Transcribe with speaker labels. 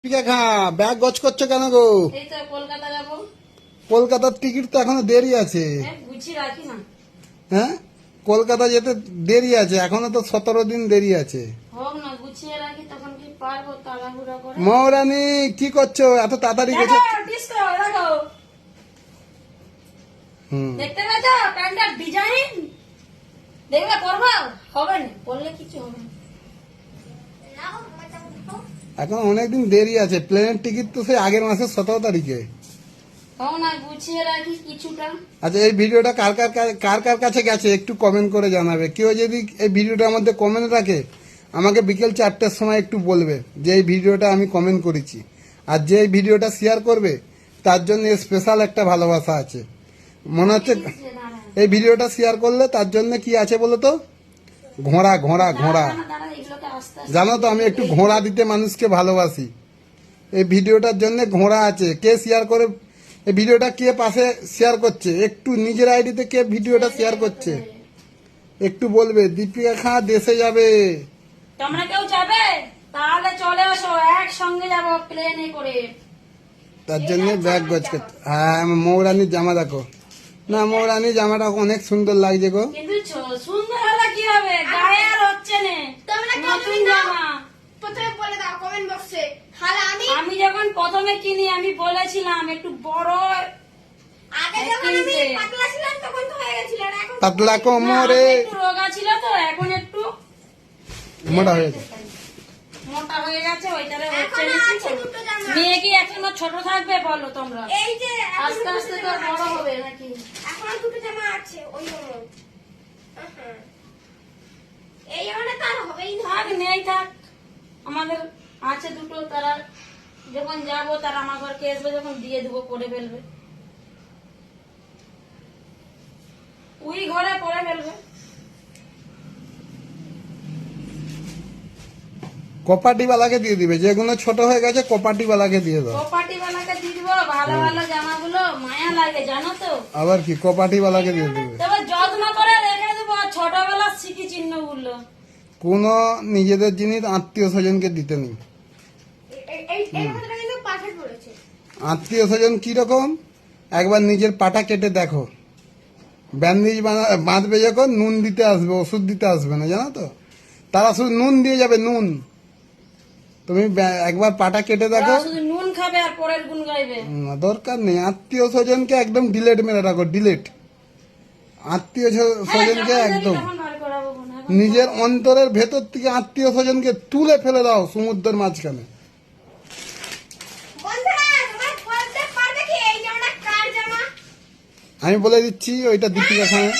Speaker 1: Bag গজ করছো কেন গো?
Speaker 2: এই তো কলকাতা যাবো।
Speaker 1: কলকাতার টিকিট তো এখনো দেরি আছে।
Speaker 2: গুছিয়ে রাখি না।
Speaker 1: হ্যাঁ, কলকাতা যেতে দেরি আছে, এখনো তো 17 দিন দেরি আছে।
Speaker 2: হোক না, গুছিয়ে রাখি, তখন কি পারবো তাড়াহুড়া করে।
Speaker 1: মহারানী কি করছো এত তাড়াতাড়ি গেছে?
Speaker 2: দেখো, দেখতে পেয়েছ প্যান্টার ডিজাইন? দেখবে করবো? হবে না, করলে কিছু হবে না।
Speaker 1: এখন অনেকদিন দেরি আছে, প্লেনের টিকিট তো সেই আগের মাসের 17 তারিখে।
Speaker 2: হোক না, গুছিয়ে রাখি কিছুটা।
Speaker 1: আচ্ছা, এই ভিডিওটা কার কার কাছে গেছে একটু কমেন্ট করে জানাবে। কেউ যদি এই ভিডিওটার মধ্যে কমেন্ট রাখে আমাকে বিকেল 4টের সময় একটু বলবে যে এই ভিডিওটা আমি কমেন্ট করেছি। আর যে এই ভিডিওটা শেয়ার করবে তার জন্য স্পেশাল একটা ভালোবাসা আছে। মনে হচ্ছে এই ভিডিওটা শেয়ার করলে তার জন্য কি আছে বলো তো? ঘোড়া ঘোড়া ঘোড়া। জানো তো আমি একটু ঘোড়া দিতে মানুষকে ভালোবাসি। এই ভিডিওটার জন্য ঘোড়া আছে। কে শেয়ার করে এই ভিডিওটা, কে পাশে শেয়ার করছে, একটু নিজের আইডিতে কে ভিডিওটা শেয়ার করছে একটু বলবে। দীপিকা খাঁ দেশে যাবে।
Speaker 2: তোমরা কেউ যাবে? তাহলে চলে আসো, একসঙ্গে যাবো প্লেনে করে।
Speaker 1: তার জন্য ব্যাগ গজ করতে। হ্যাঁ, মৌরানির জামা দেখো না, মৌরানির জামাটা অনেক সুন্দর লাগছে গো।
Speaker 2: কিন্তু সুন্দর হলে কি হবে, গায়ে আর হচ্ছে না। নতুন জামা
Speaker 3: প্রথমে বলে দাও কমেন্ট বক্সে, তাহলে
Speaker 2: আমি যখন প্রথমে কিনি আমি বলেছিলাম একটু বড়।
Speaker 3: আগে যখন আমি পাতলা ছিলাম তখন তো হয়ে গেছিল, আর এখন
Speaker 1: পাতলা কোমরে
Speaker 2: একটু রোগা ছিল তো, এখন একটু
Speaker 1: মোটা হয়েছে।
Speaker 2: মোটা হয়ে গেছে, ওইটারে হচ্ছে
Speaker 3: এখনো
Speaker 2: না। কি
Speaker 3: আছে
Speaker 2: করবো?
Speaker 3: দুটো জামা।
Speaker 2: মেয়ে কি এখনো ছোট থাকবে বলো তোমরা?
Speaker 3: এই যে
Speaker 2: আস্তে আস্তে তো বড় হবে নাকি?
Speaker 3: এখন দুটো জামা আছে ওই জন্য। এই জামাটা তো আর হবেই না।
Speaker 2: থাক, নেই থাক, আমাদের আছে দুটো। তারা যখন যাবো তারা আমার ঘরকে আসবে, যখন দিয়ে দেবো পরে ফেলবে, ওই ঘরে পরে ফেলবে।
Speaker 1: কপাটিওয়ালাকে দিয়ে দিবে, যেগুলো ছোট হয়ে গেছে কপাটিওয়ালাকে দিয়ে দাও।
Speaker 2: কপাটি বালাকে দিয়ে দিবো। ভালো ভালো জামাগুলো মায়া লাগে জানো তো।
Speaker 1: আবার কি, কপাটিওয়ালাকে দিয়ে দিবে।
Speaker 2: তবে যত্ন করে রেখে দেবো, আর ছোটবেলার স্মৃতি চিহ্ন গুলো।
Speaker 1: কোনো নিজেদের জিনিস আত্মীয় স্বজনকে দিতে নেই।
Speaker 3: এই কথাটা কিন্তু পারফেক্ট বলেছে।
Speaker 1: আত্মীয় স্বজন কিরকম একবার নিজের পাটা কেটে দেখো। ব্যান্ডেজ বাঁধবে যখন নুন দিতে আসবে, ওষুধ দিতে আসবে না, জানো তো। তারা শুধু নুন দিয়ে যাবে, নুন। তুমি একবার পাটা কেটে দেখো।
Speaker 2: ওরা শুধু নুন খাবে আর পরের গুণ গাইবে।
Speaker 1: দরকার নেই, আত্মীয় স্বজনকে একদম ডিলেট মেরে রাখো, ডিলেট। আত্মীয় স্বজনকে একদম
Speaker 2: তখন বার করাবো না।
Speaker 1: নিজের অন্তরের ভেতর থেকে আত্মীয় স্বজনকে তুলে ফেলে দাও সমুদ্রের মাঝখানে।
Speaker 3: বন্ধুরা তোমরা বলতে পারবে কি এই জামাটা কার জামা?
Speaker 1: আমি বলে দিচ্ছি, ওইটা দীপিকা খানের।